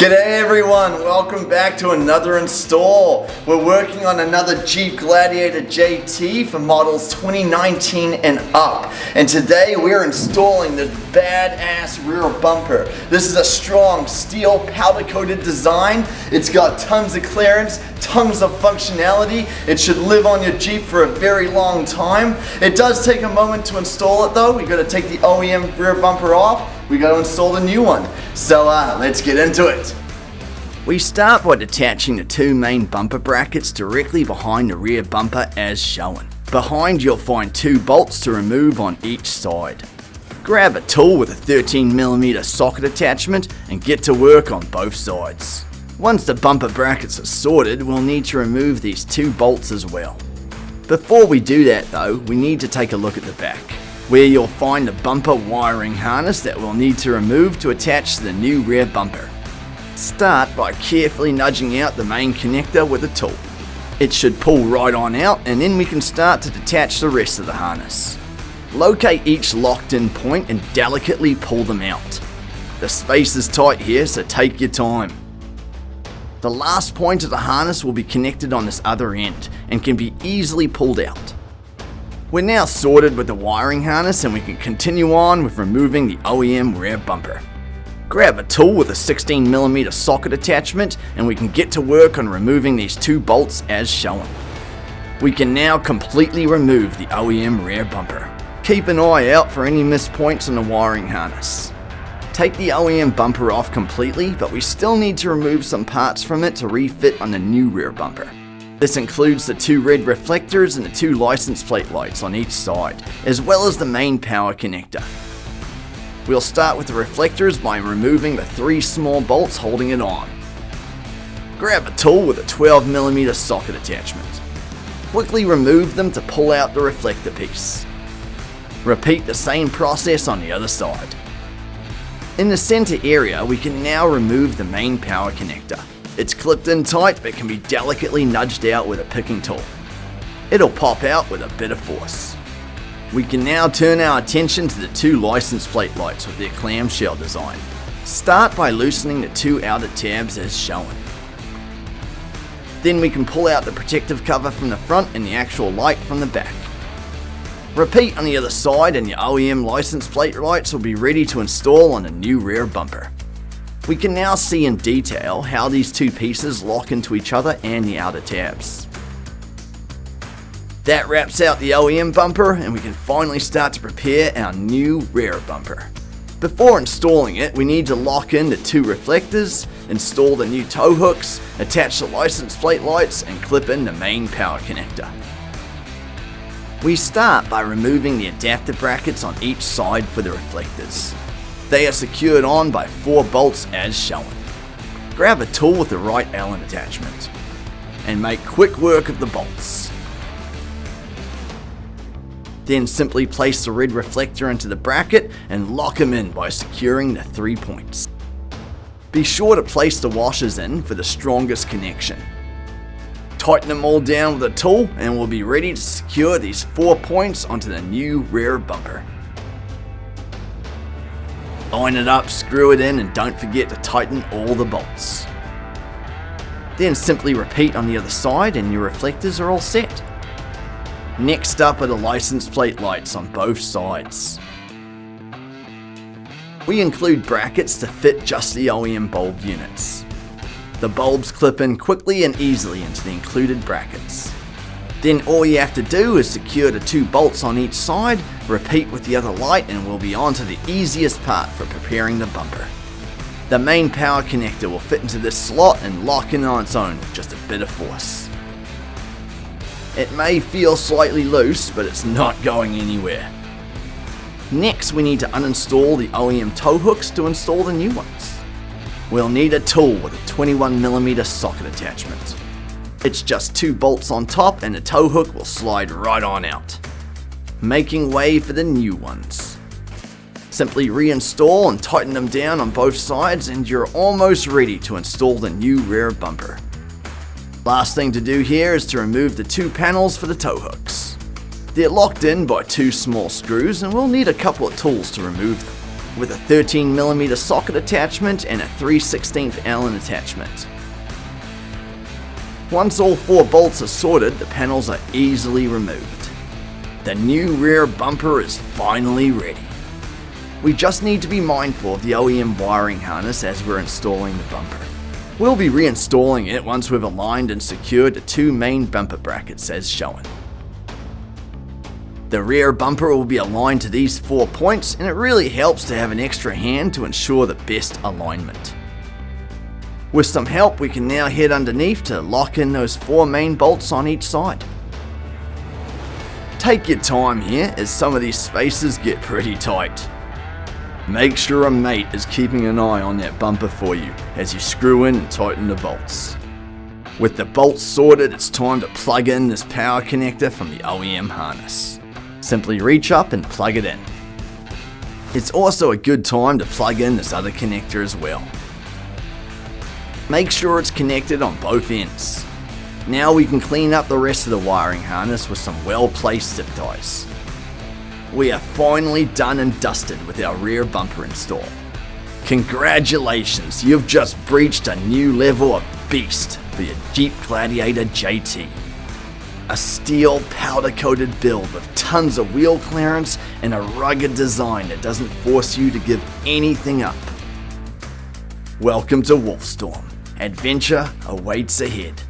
G'day everyone, welcome back to another install. We're working on another Jeep Gladiator JT for models 2019 and up. And today we're installing this badass rear bumper. This is a strong steel powder coated design. It's got tons of clearance, tons of functionality. It should live on your Jeep for a very long time. It does take a moment to install it though. We gotta take the OEM rear bumper off. We gotta install the new one. So let's get into it. We start by detaching the two main bumper brackets directly behind the rear bumper as shown. Behind you'll find two bolts to remove on each side. Grab a tool with a 13mm socket attachment and get to work on both sides. Once the bumper brackets are sorted, we'll need to remove these two bolts as well. Before we do that though, we need to take a look at the back, where you'll find the bumper wiring harness that we'll need to remove to attach to the new rear bumper. Start by carefully nudging out the main connector with a tool. It should pull right on out and then we can start to detach the rest of the harness. Locate each locked in point and delicately pull them out. The space is tight here, so take your time. The last point of the harness will be connected on this other end and can be easily pulled out. We're now sorted with the wiring harness and we can continue on with removing the OEM rear bumper. Grab a tool with a 16mm socket attachment and we can get to work on removing these two bolts as shown. We can now completely remove the OEM rear bumper. Keep an eye out for any missed points on the wiring harness. Take the OEM bumper off completely, but we still need to remove some parts from it to refit on the new rear bumper. This includes the two red reflectors and the two license plate lights on each side, as well as the main power connector. We'll start with the reflectors by removing the three small bolts holding it on. Grab a tool with a 12mm socket attachment. Quickly remove them to pull out the reflector piece. Repeat the same process on the other side. In the center area, we can now remove the main power connector. It's clipped in tight but can be delicately nudged out with a picking tool. It'll pop out with a bit of force. We can now turn our attention to the two license plate lights with their clamshell design. Start by loosening the two outer tabs as shown. Then we can pull out the protective cover from the front and the actual light from the back. Repeat on the other side and your OEM license plate lights will be ready to install on the new rear bumper. We can now see in detail how these two pieces lock into each other and the outer tabs. That wraps out the OEM bumper and we can finally start to prepare our new rear bumper. Before installing it, we need to lock in the two reflectors, install the new tow hooks, attach the license plate lights and clip in the main power connector. We start by removing the adapter brackets on each side for the reflectors. They are secured on by 4 bolts as shown. Grab a tool with the right Allen attachment and make quick work of the bolts. Then simply place the red reflector into the bracket and lock them in by securing the 3 points. Be sure to place the washers in for the strongest connection. Tighten them all down with a tool and we'll be ready to secure these 4 points onto the new rear bumper. Line it up, screw it in, and don't forget to tighten all the bolts. Then simply repeat on the other side and your reflectors are all set. Next up are the license plate lights on both sides. We include brackets to fit just the OEM bulb units. The bulbs clip in quickly and easily into the included brackets. Then all you have to do is secure the 2 bolts on each side, repeat with the other light and we'll be on to the easiest part for preparing the bumper. The main power connector will fit into this slot and lock in on its own with just a bit of force. It may feel slightly loose, but it's not going anywhere. Next, we need to uninstall the OEM tow hooks to install the new ones. We'll need a tool with a 21mm socket attachment. It's just 2 bolts on top and the tow hook will slide right on out. Making way for the new ones. Simply reinstall and tighten them down on both sides and you're almost ready to install the new rear bumper. Last thing to do here is to remove the 2 panels for the tow hooks. They're locked in by 2 small screws and we'll need a couple of tools to remove them. with a 13mm socket attachment and a 3/16 Allen attachment. Once all 4 bolts are sorted, the panels are easily removed. The new rear bumper is finally ready. We just need to be mindful of the OEM wiring harness as we're installing the bumper. We'll be reinstalling it once we've aligned and secured the 2 main bumper brackets as shown. The rear bumper will be aligned to these 4 points, and it really helps to have an extra hand to ensure the best alignment. With some help, we can now head underneath to lock in those 4 main bolts on each side. Take your time here, as some of these spaces get pretty tight. Make sure a mate is keeping an eye on that bumper for you as you screw in and tighten the bolts. With the bolts sorted, it's time to plug in this power connector from the OEM harness. Simply reach up and plug it in. It's also a good time to plug in this other connector as well. Make sure it's connected on both ends. Now we can clean up the rest of the wiring harness with some well-placed zip ties. We are finally done and dusted with our rear bumper install. Congratulations, you've just breached a new level of beast for your Jeep Gladiator JT. A steel powder-coated build with tons of wheel clearance and a rugged design that doesn't force you to give anything up. Welcome to Wolfstorm. Adventure awaits ahead.